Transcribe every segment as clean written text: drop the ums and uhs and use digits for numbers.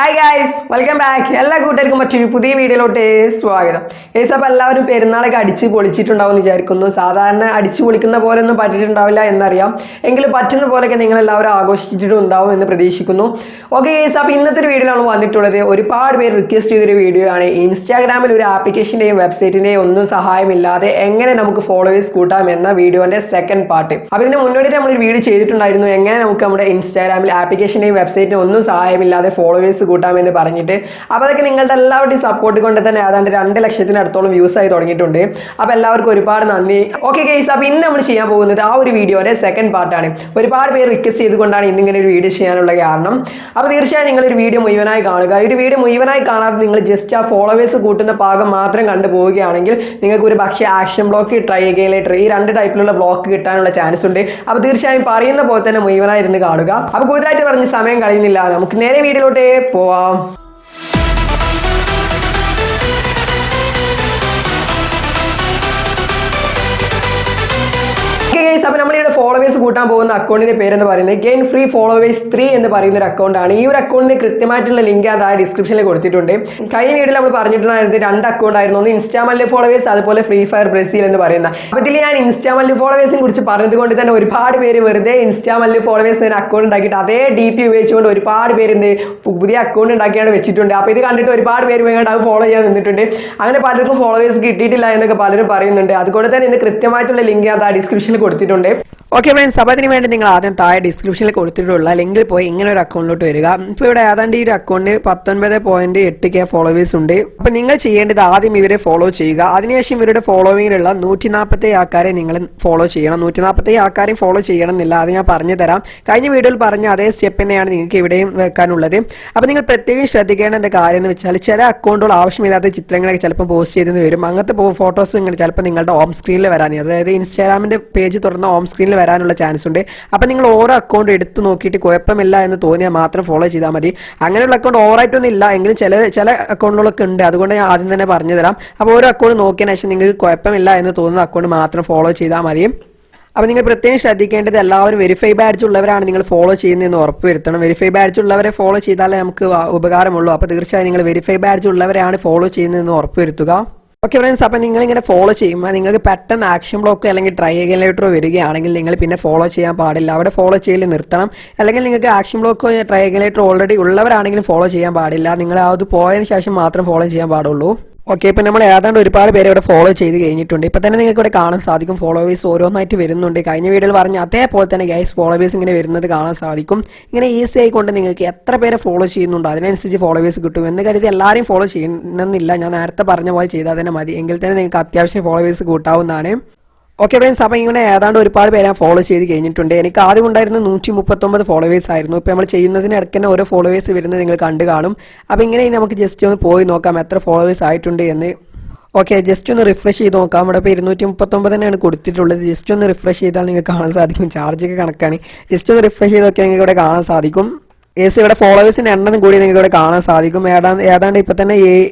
Hi guys, welcome back. എല്ലാ കൂട്ടുകാർക്കും മറ്റൊരു പുതിയ വീഡിയോയിലോട്ട് സ്വാഗതം. ഗൈസ്, അപ്പോൾ എല്ലാവരും പെരുന്നാളൊക്കെ അടിച്ച് പൊളിച്ചിട്ടുണ്ടാവും എന്ന് വിചാരിക്കുന്നു. സാധാരണ അടിച്ച് പൊളിക്കുന്ന പോലെ ഒന്നും പറ്റിയിട്ടുണ്ടാവില്ല എന്നറിയാം, എങ്കിലും പറ്റുന്ന പോലെയൊക്കെ നിങ്ങൾ എല്ലാവരും ആഘോഷിച്ചിട്ടുണ്ടാവും എന്ന് പ്രതീക്ഷിക്കുന്നു. ഓക്കെ ഗൈസ്, അപ്പോൾ ഇന്നത്തെ ഒരു വീഡിയോയിലാണ് വന്നിട്ടുള്ളത്. ഒരുപാട് പേര് റിക്വസ്റ്റ് ചെയ്തൊരു വീഡിയോ ആണ്. ഇൻസ്റ്റാഗ്രാമിൽ ഒരു ആപ്ലിക്കേഷൻ്റെയും വെബ്സൈറ്റിൻ്റെയും ഒന്നും സഹായമില്ലാതെ എങ്ങനെ നമുക്ക് ഫോളോവേഴ്സ് കൂട്ടാം എന്ന വീഡിയോന്റെ സെക്കൻഡ് പാർട്ട്. അപ്പോൾ ഇതിന് മുന്നോടി നമ്മളൊരു വീഡിയോ ചെയ്തിട്ടുണ്ടായിരുന്നു, എങ്ങനെ നമുക്ക് നമ്മുടെ ഇൻസ്റ്റാഗ്രാമിൽ ആപ്ലിക്കേഷൻ്റെയും വെബ്സൈറ്റിനും ഒന്നും സഹായമില്ലാതെ ഫോളോവേഴ്സ് കൂട്ടാമെന്ന് പറഞ്ഞിട്ട്. അപ്പോൾ അതൊക്കെ നിങ്ങളുടെ എല്ലാവരുടെയും സപ്പോർട്ട് കൊണ്ട് തന്നെ ഏതാണ്ട് 2 ലക്ഷത്തിനടുത്തോളം വ്യൂസ് ആയി തുടങ്ങിയിട്ടുണ്ട്. അപ്പോൾ എല്ലാവർക്കും ഒരുപാട് നന്ദി. ഓക്കെ ഗൈസ്, അപ്പോൾ ഇന്ന് നമ്മൾ ചെയ്യാൻ പോകുന്നത് ആ ഒരു വീഡിയോയുടെ സെക്കൻഡ് പാർട്ടാണ്. ഒരുപാട് പേര് റിക്വസ്റ്റ് ചെയ്തുകൊണ്ടാണ് ഇന്നിങ്ങനെ ഒരു വീഡിയോ ചെയ്യാനുള്ള കാരണം. അപ്പോൾ തീർച്ചയായും നിങ്ങളൊരു വീഡിയോ മുഴുവനായി കാണുക. ഒരു വീഡിയോ മുഴുവനായി കാണാതെ നിങ്ങൾ ജസ്റ്റ് ആ ഫോളോവേഴ്സ് കൂട്ടുന്ന ഭാഗം മാത്രം കണ്ടു പോവുകയാണെങ്കിൽ നിങ്ങൾക്ക് ഒരു പക്ഷേ action block, try again later, ഈ 2 ടൈപ്പിലുള്ള ബ്ലോക്ക് കിട്ടാനുള്ള ചാൻസ് ഉണ്ട്. അപ്പോൾ തീർച്ചയായും പറയുന്ന പോലെ തന്നെ മുഴുവനായി ഇരുന്ന് കാണുക. അപ്പോൾ കൂടുതലായിട്ട് പറഞ്ഞ് സമയം കളയുന്നില്ല, നമുക്ക് നേരെ വീഡിയോയിലോട്ട് പോവാം. അപ്പോൾ നമ്മളിവിടെ ഫോളോവേഴ്സ് കൂട്ടാൻ പോകുന്ന അക്കൗണ്ടിന്റെ പേരെന്ന് പറയുന്നത് ഗെയിൻ ഫ്രീ ഫോളോവേഴ്സ് 3 എന്ന് പറയുന്ന ഒരു അക്കൗണ്ടാണ്. ഈ ഒരു അക്കൗണ്ടിന് കൃത്യമായിട്ടുള്ള ലിങ്ക് അതായത് ഡിസ്ക്രിപ്ഷനിൽ കൊടുത്തിട്ടുണ്ട്. കഴിഞ്ഞ വീഡിയോയിൽ നമ്മൾ പറഞ്ഞിട്ടുണ്ടായിരുന്നത് 2 അക്കൗണ്ട് ആയിരുന്നു, ഒന്ന് ഇൻസ്റ്റാമല്ല് ഫോളോവേഴ്സ്, അതുപോലെ ഫ്രീ ഫയർ ബ്രസീൽ എന്ന് പറയുന്ന. അപ്പോൾ ഇതിൽ ഞാൻ ഇൻസ്റ്റാമല്ല് ഫോളോവേഴ്സിനെ കുറിച്ച് പറഞ്ഞത് കൊണ്ട് തന്നെ ഒരുപാട് പേര് വെറുതെ ഇൻസ്റ്റാമല്ല് ഫോളോവേഴ്സ് എന്ന അക്കൗണ്ട് ഉണ്ടാക്കിയിട്ട് അതേ DP ഉപയോഗിച്ചുകൊണ്ട് ഒരുപാട് പേര് പുതിയ അക്കൗണ്ട് ഉണ്ടാക്കിയാണ് വെച്ചിട്ടുണ്ട്. അപ്പോൾ ഇത് കണ്ടിട്ട് ഒരുപാട് പേര് വേണ്ടി അത് ഫോളോ ചെയ്യാൻ നിന്നിട്ടുണ്ട്. അങ്ങനെ പലർക്കും ഫോളോവേഴ്സ് കിട്ടിയിട്ടില്ല എന്നൊക്കെ പലരും പറയുന്നുണ്ട്. അതുകൊണ്ട് തന്നെ ഇന്ന് കൃത്യമായിട്ടുള്ള ലിങ്ക് അത് ഡിസ്ക്രിപ്ഷനിൽ കൊടുത്തിട്ടുണ്ട്. ഓക്കെ ഫ്രണ്ട്സ്, അപ്പോൾ അതിന് വേണ്ടി നിങ്ങൾ ആദ്യം താഴെ ഡിസ്ക്രിപ്ഷനിൽ കൊടുത്തിട്ടുള്ള ലിങ്കിൽ പോയി ഇങ്ങനെ ഒരു അക്കൗണ്ടിലോട്ട് വരിക. ഇപ്പോൾ ഇവിടെ ഏതാണ്ട് ഈ ഒരു അക്കൗണ്ടിന് 19.8K ഫോളോവേഴ്സ് ഉണ്ട്. അപ്പോൾ നിങ്ങൾ ചെയ്യേണ്ടത് ആദ്യം ഇവരെ ഫോളോ ചെയ്യുക. അതിനുശേഷം ഇവരുടെ ഫോളോവിങ്ങിലുള്ള 147 ആൾക്കാരെ നിങ്ങൾ ഫോളോ ചെയ്യണം. 147 ആൾക്കാരെയും ഫോളോ ചെയ്യണം എന്നില്ല, അത് ഞാൻ പറഞ്ഞു തരാം. കഴിഞ്ഞ വീഡിയോയിൽ പറഞ്ഞ അതേ സ്റ്റെപ്പ് തന്നെയാണ് നിങ്ങൾക്ക് ഇവിടെയും വെക്കാനുള്ളത്. അപ്പോൾ നിങ്ങൾ പ്രത്യേകം ശ്രദ്ധിക്കേണ്ട എന്താ കാര്യം എന്ന് വെച്ചാൽ, ചില അക്കൗണ്ടുകൾ ആവശ്യമില്ലാത്ത ചിത്രങ്ങളൊക്കെ ചിലപ്പോൾ പോസ്റ്റ് ചെയ്തെന്ന് വരും. അങ്ങനത്തെ ഫോട്ടോസ് ചിലപ്പോൾ നിങ്ങളുടെ ഹോം സ്ക്രീനിൽ വരാൻ, അതായത് ഇൻസ്റ്റാഗ്രാമിൻ്റെ പേജ് തുറന്ന ഹോം സ്ക്രീനിൽ വരാനുള്ള ചാൻസ് ഉണ്ട്. അപ്പോൾ നിങ്ങൾ ഓരോ അക്കൗണ്ട് എടുത്ത് നോക്കിയിട്ട് കുഴപ്പമില്ല എന്ന് തോന്നിയാൽ മാത്രം ഫോളോ ചെയ്താൽ മതി. അങ്ങനെയുള്ള അക്കൗണ്ട് ഓവറായിട്ടൊന്നും ഇല്ല, എങ്കിലും ചില അക്കൗണ്ടുകളൊക്കെ ഉണ്ട്. അതുകൊണ്ട് ഞാൻ ആദ്യം തന്നെ പറഞ്ഞു തരാം. അപ്പോൾ ഓരോ അക്കൗണ്ട് നോക്കിയതിന് ശേഷം നിങ്ങൾക്ക് കുഴപ്പമില്ല എന്ന് തോന്നുന്ന അക്കൗണ്ട് മാത്രം ഫോളോ ചെയ്താൽ മതി. അപ്പോൾ നിങ്ങൾ പ്രത്യേകം ശ്രദ്ധിക്കേണ്ടത്, എല്ലാവരും വെരിഫൈ ബാഡ്ജ് ഉള്ളവരാണ് നിങ്ങൾ ഫോളോ ചെയ്യുന്നതെന്ന് ഉറപ്പ് വരുത്തണം. വെരിഫൈ ബാഡ്ജ് ഉള്ളവരെ ഫോളോ ചെയ്താലേ നമുക്ക് ഉപകാരമുള്ളൂ. അപ്പോൾ തീർച്ചയായും നിങ്ങൾ വെരിഫൈ ബാഡ്ജ് ഉള്ളവരാണ് ഫോളോ ചെയ്യുന്നതെന്ന് ഉറപ്പ് വരുത്തുക. ഓക്കെ ഫ്രണ്ട്സ്, അപ്പോൾ നിങ്ങളിങ്ങനെ ഫോളോ ചെയ്യുമ്പോൾ നിങ്ങൾക്ക് പെട്ടെന്ന് ആക്ഷൻ ബ്ലോക്ക് അല്ലെങ്കിൽ ട്രൈ അഗൈൻ ലേറ്റർ വരികയാണെങ്കിൽ നിങ്ങൾ പിന്നെ ഫോളോ ചെയ്യാൻ പാടില്ല, അവിടെ ഫോളോ ചെയ്യൽ നിർത്തണം. അല്ലെങ്കിൽ നിങ്ങൾക്ക് ആക്ഷൻ ബ്ലോക്കോ ട്രൈ അഗൈൻ ലേറ്റർ ഓൾറെഡി ഉള്ളവരാണെങ്കിലും ഫോളോ ചെയ്യാൻ പാടില്ല. നിങ്ങൾ അത് പോയതിന് ശേഷം മാത്രം ഫോളോ ചെയ്യാൻ പാടുള്ളൂ. ഓക്കെ, ഇപ്പം നമ്മൾ ഏതാണ്ട് ഒരുപാട് പേരെ ഇവിടെ ഫോളോ ചെയ്ത് കഴിഞ്ഞിട്ടുണ്ട്. ഇപ്പം തന്നെ നിങ്ങൾക്ക് ഇവിടെ കാണാൻ സാധിക്കും ഫോളോവേഴ്സ് ഓരോന്നായിട്ട് വരുന്നുണ്ട്. കഴിഞ്ഞ വീഡിയോയിൽ പറഞ്ഞ അതേപോലെ തന്നെ ഗൈസ് ഫോളോവേഴ്സ് ഇങ്ങനെ വരുന്നത് കാണാൻ സാധിക്കും. ഇങ്ങനെ ഈസി ആയിക്കൊണ്ട് നിങ്ങൾക്ക് എത്ര പേരെ ഫോളോ ചെയ്യുന്നുണ്ടോ അതിനനുസരിച്ച് ഫോളോവേഴ്സ് കിട്ടും എന്ന് കരുതി എല്ലാവരെയും ഫോളോ ചെയ്യണമെന്നില്ല. ഞാൻ നേരത്തെ പറഞ്ഞ പോലെ ചെയ്താൽ തന്നെ മതി, എങ്കിൽ തന്നെ നിങ്ങൾക്ക് അത്യാവശ്യം ഫോളോവേഴ്സ് കൂട്ടാവുന്നതാണ്. ഓക്കെ ഫ്രണ്ട്സ്, അപ്പോൾ ഇങ്ങനെ ഏതാണ്ട് ഒരുപാട് പേരെ ഫോളോ ചെയ്ത് കഴിഞ്ഞിട്ടുണ്ട്. എനിക്ക് ആദ്യം ഉണ്ടായിരുന്ന 139 ഫോളോവേഴ്സ് ആയിരുന്നു. ഇപ്പോൾ നമ്മൾ ചെയ്യുന്നതിന് ഇടയ്ക്ക് തന്നെ ഓരോ ഫോളോവേഴ്സ് വരുന്നത് നിങ്ങൾ കണ്ടു കാണും. അപ്പോൾ ഇങ്ങനെ നമുക്ക് ജസ്റ്റ് ഒന്ന് പോയി നോക്കാം എത്ര ഫോളോവേഴ്സ് ആയിട്ടുണ്ട് എന്ന്. ഓക്കെ, ജസ്റ്റ് ഒന്ന് റിഫ്രഷ് ചെയ്ത് നോക്കാം. ഇവിടെ ഇപ്പോൾ 239 തന്നെയാണ് കൊടുത്തിട്ടുള്ളത്. ജസ്റ്റ് ഒന്ന് റിഫ്രഷ് ചെയ്താൽ നിങ്ങൾക്ക് കാണാൻ സാധിക്കും. ചാർജൊക്കെ കണക്കാണ്. ജസ്റ്റ് ഒന്ന് റിഫ്രഷ് ചെയ്ത് നോക്കിയാൽ നിങ്ങൾക്ക് ഇവിടെ കാണാൻ സാധിക്കും. ഇവിടെ ഫോളോവേഴ്സിൻ്റെ എണ്ണം കൂടി നിങ്ങൾക്ക് ഇവിടെ കാണാൻ സാധിക്കും. ഏതാണ്ട് ഇപ്പം തന്നെ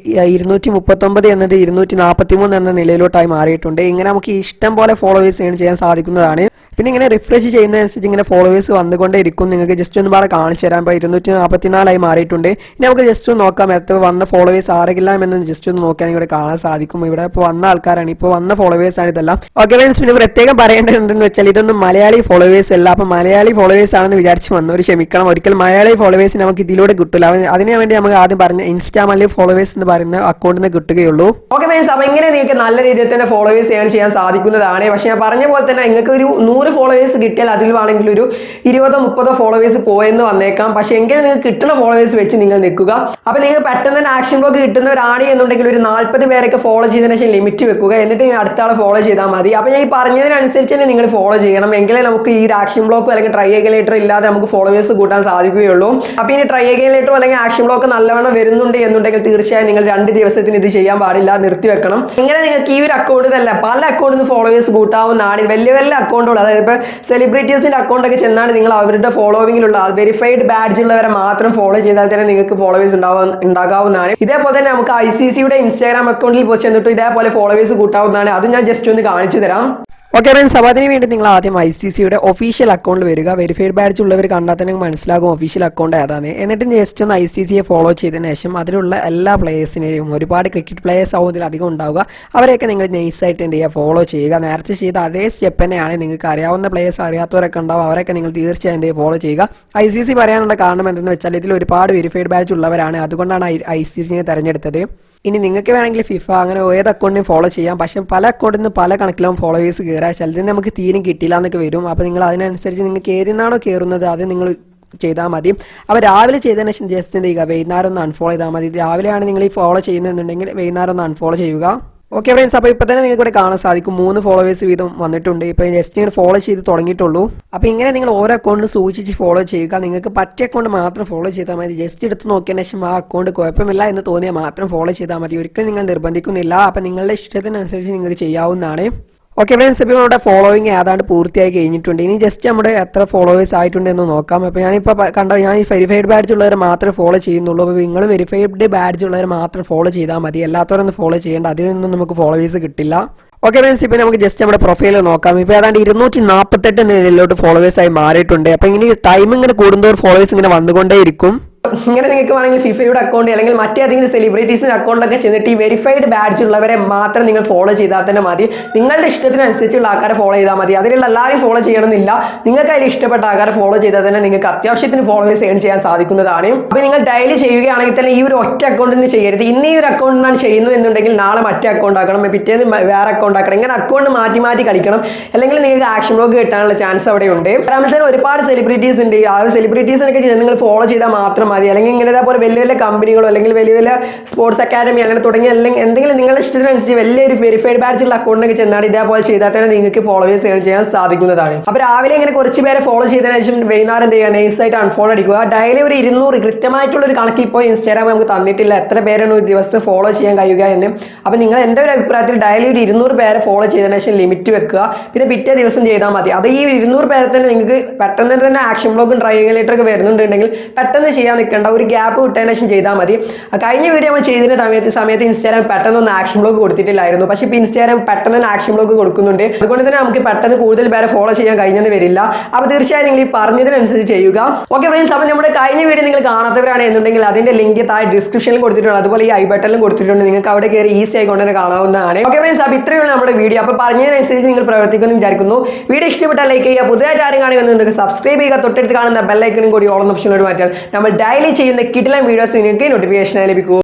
239 എന്നത് 243 എന്ന നിലയിലോട്ടായി മാറിയിട്ടുണ്ട്. ഇങ്ങനെ നമുക്ക് ഇഷ്ടം പോലെ ഫോളോവേഴ്സ് ഏൺ ചെയ്യാൻ സാധിക്കുന്നതാണ്. പിന്നെ ഇങ്ങനെ റിഫ്രഷ് ചെയ്യുന്നതനുസരിച്ച് ഇങ്ങനെ ഫോളോവേഴ്സ് വന്നുകൊണ്ടേ ഇരിക്കും. നിങ്ങൾക്ക് ജസ്റ്റ് ഒന്ന് പാടെ കാണിച്ചു തരാം. ഇപ്പോൾ 244 മാറിയിട്ടുണ്ട്. ഇനി നമുക്ക് ജസ്റ്റ് ഒന്ന് നോക്കാം എത്ര വന്ന ഫോളോവേഴ്സ് ആരെങ്കിലും എന്ന് ജസ്റ്റ് ഒന്ന് നോക്കിയാൽ ഇവിടെ കാണാൻ സാധിക്കും. ഇവിടെ ഇപ്പോൾ വന്ന ആൾക്കാരാണ്, ഇപ്പോൾ വന്ന ഫോളോവേഴ്സാണ് ഇതെല്ലാം. ഓക്കെ ഫ്രണ്ട്സ്, പിന്നെ പ്രത്യേകം പറയേണ്ടത് എന്തെന്ന് വെച്ചാൽ ഇതൊന്നും മലയാളി ഫോളോവേഴ്സ് അല്ല. അപ്പോൾ മലയാളി ഫോളോവേഴ്സ് ആണെന്ന് വിചാരിച്ച് വന്നവർ ക്ഷമിക്കണം. ഒരിക്കലും മലയാളി ഫോളോവേഴ്സ് നമുക്ക് ഇതിലൂടെ കിട്ടില്ല. അതിനു വേണ്ടി നമുക്ക് ആദ്യം പറഞ്ഞ ഇൻസ്റ്റാമല്ല് ഫോളോവേഴ്സ് എന്ന് പറയുന്ന അക്കൗണ്ടിൽ നിന്ന് കിട്ടുകയുള്ളൂ. ഓക്കെ ഫ്രണ്ട്സ്, അപ്പോൾ ഇങ്ങനെ നിങ്ങൾക്ക് നല്ല രീതിയിൽ തന്നെ ഫോളോവേഴ്സ് ഏൺ ചെയ്യാൻ സാധിക്കുന്നതാണ്. പക്ഷേ ഞാൻ പറഞ്ഞ പോലെ തന്നെ നിങ്ങൾക്ക് ഒരു 100 ഫോളോവേഴ്സ് കിട്ടിയാൽ അതിൽ വേണമെങ്കിൽ ഒരു 20-30 ഫോളോവേഴ്സ് പോയെന്ന് വന്നേക്കാം. പക്ഷേ എങ്കിലും നിങ്ങൾക്ക് കിട്ടുന്ന ഫോളോവേഴ്സ് വെച്ച് നിങ്ങൾ നിൽക്കുക. അപ്പോൾ നിങ്ങൾ പെട്ടെന്ന് തന്നെ ആക്ഷൻ ബ്ലോക്ക് കിട്ടുന്നവരാണ് എന്നുണ്ടെങ്കിൽ ഒരു 40 പേരൊക്കെ ഫോളോ ചെയ്തതിനു ശേഷം ലിമിറ്റ് വെക്കുക. എന്നിട്ട് അടുത്ത ആളെ ഫോളോ ചെയ്താൽ മതി. അപ്പോൾ ഞാൻ ഈ പറഞ്ഞതിനനുസരിച്ച് തന്നെ നിങ്ങൾ ഫോളോ ചെയ്യണം, എങ്കിലേ നമുക്ക് ഈ ആക്ഷൻ ബ്ലോക്കോ അല്ലെങ്കിൽ ട്രൈ അഗൈൻ ലേറ്റർ ഇല്ലാതെ നമുക്ക് ഫോളോവേഴ്സ് കൂട്ടാൻ സാധിക്കുകയുള്ളൂ. അപ്പോൾ ഇനി ട്രൈ അഗൈൻ ലേറ്റർ അല്ലെങ്കിൽ ആക്ഷൻ ബ്ലോക്ക് നല്ലവണ്ണം വരുന്നുണ്ട് എന്നുണ്ടെങ്കിൽ തീർച്ചയായും നിങ്ങൾ 2 ദിവസത്തിന് ഇത് ചെയ്യാൻ പാടില്ല, നിർത്തിവെക്കണം. ഇങ്ങനെ നിങ്ങൾക്ക് ഈ ഒരു അക്കൗണ്ടിൽ അല്ല പല അക്കൗണ്ടിൽ നിന്ന് ഫോളോവേഴ്സ് കൂട്ടാവുന്നതാണ്. വലിയ വലിയ അക്കൗണ്ടുകൾ, അതായത് ഇപ്പോൾ സെലിബ്രിറ്റീസിന്റെ അക്കൗണ്ടൊക്കെ ചെന്നാണ് നിങ്ങൾ അവരുടെ ഫോളോവിങ്ങിലുള്ള വെരിഫൈഡ് ബാഡ്ജ് ഉള്ളവരെ മാത്രം ഫോളോ ചെയ്താൽ തന്നെ നിങ്ങൾക്ക് ഫോളോവേഴ്സ് ഉണ്ടാകാവുന്നതാണ്. ഇതേപോലെ തന്നെ നമുക്ക് ICCയുടെ ഇൻസ്റ്റാഗ്രാം അക്കൗണ്ടിൽ പോയി ചെന്നിട്ട് ഇതേപോലെ ഫോളോവേഴ്സ് കൂട്ടാവുന്നതാണ്. അത് ഞാൻ ജസ്റ്റ് ഒന്ന് കാണിച്ചു തരാം. ഓക്കെ ഫ്രണ്ട്സ്, അപ്പോൾ അതിന് വേണ്ടി നിങ്ങൾ ആദ്യം ICCയുടെ ഒഫീഷ്യൽ അക്കൗണ്ടിൽ വരിക. വെരിഫൈഡ് ബാഡ്ജ് ഉള്ളവർ കണ്ടാൽ തന്നെ മനസ്സിലാകും ഒഫീഷ്യൽ അക്കൗണ്ട് ഏതാണ്. എന്നിട്ട് ജസ്റ്റ് ഒന്ന് ICCയെ ഫോളോ ചെയ്തതിന് ശേഷം അതിലുള്ള എല്ലാ പ്ലേയേഴ്സിനെയും, ഒരുപാട് ക്രിക്കറ്റ് പ്ലേയേഴ്സ് ആവും ഇതിൽ അധികം ഉണ്ടാവുക, അവരെയൊക്കെ നിങ്ങൾ നൈസായിട്ട് എന്ത് ചെയ്യുക, ഫോളോ ചെയ്യുക. നേരത്തെ ചെയ്ത അതേ സ്റ്റെപ്പ് തന്നെയാണ്. നിങ്ങൾക്ക് അറിയാവുന്ന പ്ലേയേഴ്സ് അറിയാത്തവരൊക്കെ ഉണ്ടാവും, അവരൊക്കെ നിങ്ങൾ തീർച്ചയായും എന്ത് ചെയ്യുക, ഫോളോ ചെയ്യുക. ICC പറയാനുള്ള കാരണം എന്തെന്ന് വെച്ചാൽ ഇതിൽ ഒരുപാട് വെരിഫൈഡ് ബാഡ്ജ് ഉള്ളവരാണ്, അതുകൊണ്ടാണ് ICCനെ തിരഞ്ഞെടുത്തത്. ഇനി നിങ്ങൾക്ക് വേണമെങ്കിൽ ഫിഫ അങ്ങനെ ഏത് അക്കൗണ്ടിനും ഫോളോ ചെയ്യാം. പക്ഷേ പല അക്കൗണ്ടിൽ നിന്ന് പല കണക്കിലും ഫോളോവേഴ്സ് കയറുക, ചിലതിന് നമുക്ക് തീരും കിട്ടില്ല എന്നൊക്കെ വരും. അപ്പോൾ നിങ്ങൾ അതിനനുസരിച്ച് നിങ്ങൾക്ക് ഏതിനാണോ കയറുന്നത് അത് നിങ്ങൾ ചെയ്താൽ മതി. അപ്പോൾ രാവിലെ ചെയ്തതിന് ശേഷം ജസ്റ്റ് എന്ത് ചെയ്യുക, വൈകുന്നേരം ഒന്ന് അൺഫോളോ ചെയ്താൽ മതി. രാവിലെയാണ് നിങ്ങൾ ഈ ഫോളോ ചെയ്യുന്നതെന്നുണ്ടെങ്കിൽ വൈകുന്നേരം ഒന്ന് അൺഫോളോ ചെയ്യുക. ഓക്കെ ഫ്രണ്ട്സ്, അപ്പോൾ ഇപ്പോൾ തന്നെ നിങ്ങൾക്ക് ഇവിടെ കാണാൻ സാധിക്കും 3 ഫോളോവേഴ്സ് വീതം വന്നിട്ടുണ്ട്. ഇപ്പോൾ ജസ്റ്റ് ഇങ്ങനെ ഫോളോ ചെയ്ത് തുടങ്ങിയിട്ടുള്ളൂ. അപ്പോൾ ഇങ്ങനെ നിങ്ങൾ ഓരോ അക്കൗണ്ടിൽ സൂക്ഷിച്ച് ഫോളോ ചെയ്യുക. നിങ്ങൾക്ക് പറ്റിയ അക്കൗണ്ട് മാത്രം ഫോളോ ചെയ്താൽ മതി. ജസ്റ്റ് എടുത്ത് നോക്കിയതിന് ശേഷം ആ അക്കൗണ്ട് കുഴപ്പമില്ല എന്ന് തോന്നിയാൽ മാത്രം ഫോളോ ചെയ്താൽ മതി. ഒരിക്കലും നിങ്ങൾ നിർബന്ധിക്കുന്നില്ല. അപ്പോൾ നിങ്ങളുടെ ഇഷ്ടത്തിനനുസരിച്ച് നിങ്ങൾക്ക് ചെയ്യാവുന്നതാണ്. ഓക്കെ ഫ്രണ്ട്സ്, ഇപ്പോൾ നമ്മുടെ ഫോളോയിങ് ഏതാണ്ട് പൂർത്തിയായി കഴിഞ്ഞിട്ടുണ്ട്. ഇനി ജസ്റ്റ് നമ്മുടെ എത്ര ഫോളോവേഴ്സ് ആയിട്ടുണ്ടെന്ന് നോക്കാം. അപ്പോൾ ഞാനിപ്പോൾ കണ്ടോ, ഞാൻ ഈ വെരിഫൈഡ് ബാഡ്ജ് ഉള്ളവരെ മാത്രമേ ഫോളോ ചെയ്യുന്നുള്ളൂ. അപ്പോൾ നിങ്ങൾ വെരിഫൈഡ് ബാഡ്ജ് ഉള്ളവരെ മാത്രം ഫോളോ ചെയ്താൽ മതി, എല്ലാത്തവരൊന്നും ഫോളോ ചെയ്യേണ്ട, അതിൽ നിന്നും നമുക്ക് ഫോളോവേഴ്സ് കിട്ടില്ല. ഓക്കെ ഫ്രണ്ട്സ്, ഇപ്പോൾ നമുക്ക് ജസ്റ്റ് നമ്മുടെ പ്രൊഫൈൽ നോക്കാം. ഇപ്പോൾ ഏതാണ്ട് 248 നിലയിലോട്ട് ഫോളോവേഴ്സായി മാറിയിട്ടുണ്ട്. അപ്പോൾ ഇങ്ങനെ ടൈം ഇങ്ങനെ കൂടുന്നതോറും ഫോളോവേഴ്സ് ഇങ്ങനെ വന്നുകൊണ്ടേയിരിക്കും. ഇങ്ങനെ നിങ്ങൾക്ക് വേണമെങ്കിൽ ഫിഫയുടെ അക്കൗണ്ട് അല്ലെങ്കിൽ മറ്റേതെങ്കിലും സെലിബ്രിറ്റീസിന്റെ അക്കൗണ്ടൊക്കെ ചെന്നിട്ട് ഈ വെരിഫൈഡ് ബാഡ്ജ് ഉള്ളവരെ മാത്രം നിങ്ങൾ ഫോളോ ചെയ്താൽ തന്നെ മതി. നിങ്ങളുടെ ഇഷ്ടത്തിനനുസരിച്ചുള്ള ആൾക്കാരെ ഫോളോ ചെയ്താൽ മതി. അതിലുള്ള എല്ലാവരും ഫോളോ ചെയ്യണമെന്നില്ല. നിങ്ങൾക്ക് അതിൽ ഇഷ്ടപ്പെട്ട ആൾക്കാരെ ഫോളോ ചെയ്താൽ തന്നെ നിങ്ങൾക്ക് അത്യാവശ്യത്തിന് ഫോളോവേഴ്സ് ഏൺ ചെയ്യാൻ സാധിക്കുന്നതാണ്. അപ്പോൾ നിങ്ങൾ ഡെയിലി ചെയ്യുകയാണെങ്കിൽ തന്നെ ഈ ഒരു ഒറ്റ അക്കൗണ്ടിൽ നിന്ന് ചെയ്യരുത്. ഇന്ന് ഈ ഒരു അക്കൗണ്ടിൽ നിന്നാണ് ചെയ്യുന്നത് എന്നുണ്ടെങ്കിൽ നാളെ മറ്റേ അക്കൗണ്ട് ആക്കണം, പിറ്റേന്ന് വേറെ അക്കൗണ്ട് ആക്കണം. ഇങ്ങനെ അക്കൗണ്ട് മാറ്റി മാറ്റി കളിക്കണം. അല്ലെങ്കിൽ നിങ്ങൾക്ക് ആക്ഷൻ ബ്ലോഗ് കിട്ടാനുള്ള ചാൻസ് അവിടെ ഉണ്ട്. രണ്ടാമത്തെ ഒരുപാട് സെലിബ്രിറ്റീസ് ഉണ്ട്. ആ സെലിബ്രിറ്റീസിനൊക്കെ നിങ്ങൾ ഫോളോ ചെയ്താൽ മാത്രം മതി. അല്ലെങ്കിൽ ഇങ്ങനെ ഇതേപോലെ വലിയ വലിയ കമ്പനികളോ അല്ലെങ്കിൽ വലിയ വലിയ സ്പോർട്സ് അക്കാഡമി അങ്ങനെ തുടങ്ങിയ അല്ലെങ്കിൽ എന്തെങ്കിലും നിങ്ങളുടെ ഇഷ്ടത്തിനനുസരിച്ച് വലിയൊരു വെരിഫൈഡ് ബാഡ്ജുള്ള അക്കൗണ്ടിനൊക്കെ ചെന്നാൽ ഇതേപോലെ ചെയ്താൽ തന്നെ നിങ്ങൾക്ക് ഫോളോവേഴ്സ് ഏൺ ചെയ്യാൻ സാധിക്കുന്നതാണ്. അപ്പോൾ രാവിലെ ഇങ്ങനെ കുറച്ച് പേരെ ഫോളോ ചെയ്തതിനു ശേഷം വൈകുന്നേരം എന്ത് ചെയ്യുക, നൈസായിട്ട് അൺഫോളോ അടിക്കുക. ഡെയിലി ഒരു 200 കൃത്യമായിട്ടുള്ള ഒരു കണക്ക് ഇപ്പോൾ ഇൻസ്റ്റാഗ്രാം നമുക്ക് തന്നിട്ടില്ല, എത്ര പേരാണ് ഒരു ദിവസം ഫോളോ ചെയ്യാൻ കഴിയുക എന്ന്. അപ്പോൾ നിങ്ങൾ എൻ്റെ ഒരു അഭിപ്രായത്തിൽ ഡെയിലി ഒരു 200 പേരെ ഫോളോ ചെയ്തതിനു ശേഷം ലിമിറ്റ് വെക്കുക. പിന്നെ പിറ്റേ ദിവസം ചെയ്താൽ മതി. അത് ഈ 200 പേരെ തന്നെ നിങ്ങൾക്ക് പെട്ടെന്ന് തന്നെ ആക്ഷൻ ബ്ലോഗും ട്രൈലേറ്റർ ഒക്കെ വരുന്നുണ്ടെങ്കിൽ പെട്ടെന്ന് ചെയ്യാൻ നിൽക്കേണ്ട, ഒരു ഗ്യാപ്പ് വിട്ടതിന് ശേഷം ചെയ്താൽ മതി. കഴിഞ്ഞ വീഡിയോ നമ്മൾ ചെയ്തിരുന്ന സമയത്ത് ഇൻസ്റ്റാഗ്രാം പെട്ടെന്നൊന്നും ആക്ഷൻ ബ്ലോഗ് കൊടുത്തിട്ടില്ലായിരുന്നു. പക്ഷേ ഇപ്പോൾ ഇൻസ്റ്റാഗ്രാം പെട്ടെന്ന് തന്നെ ആക്ഷൻ ബ്ലോഗ് കൊടുക്കുന്നുണ്ട്. അതുകൊണ്ട് തന്നെ നമുക്ക് പെട്ടെന്ന് കൂടുതൽ പേരെ ഫോളോ ചെയ്യാൻ കഴിഞ്ഞെന്ന് വരില്ല. അപ്പോൾ തീർച്ചയായും നിങ്ങൾ ഈ പറഞ്ഞതിനനുസരിച്ച് ചെയ്യുക. ഓക്കെ ഫ്രണ്ട്സ്, അപ്പോൾ നമ്മുടെ കഴിഞ്ഞ വീഡിയോ നിങ്ങൾ കാണാത്തവരാണ് എന്നുണ്ടെങ്കിൽ അതിന്റെ ലിങ്ക് താഴെ ഡിസ്ക്രിപ്ഷനിൽ കൊടുത്തിട്ടുണ്ട്, അതുപോലെ ഈ ഐ ബട്ടണിലും കൊടുത്തിട്ടുണ്ട്. നിങ്ങൾക്ക് അവിടെ കയറി ഈസി ആയിക്കൊണ്ട് തന്നെ കാണാവുന്നതാണ്. ഓക്കെ ഫ്രണ്ട്സ്, അപ്പോൾ ഇത്രയുള്ള നമ്മുടെ വീഡിയോ. അപ്പോൾ പറഞ്ഞതിനനുസരിച്ച് നിങ്ങൾ പ്രവർത്തിക്കുമെന്ന് വിചാരിക്കുന്നു. വീഡിയോ ഇഷ്ടപ്പെട്ടാൽ ലൈക്ക് ചെയ്യുക, പുതിയതായിട്ട് ആരും കാണുന്നുണ്ടെങ്കിൽ സബ്സ്ക്രൈബ് ചെയ്യുക, തൊട്ടടുത്ത് കാണുന്ന ബെല്ലൈക്കനും കൂടി ഓൾ ഓപ്ഷനോട് മാറ്റാൻ നമ്മൾ ഡെയിലി ചെയ്യുന്ന കിടിലൻ വീഡിയോസ് നിങ്ങൾക്ക് നോട്ടിഫിക്കേഷൻ ലഭിക്കും.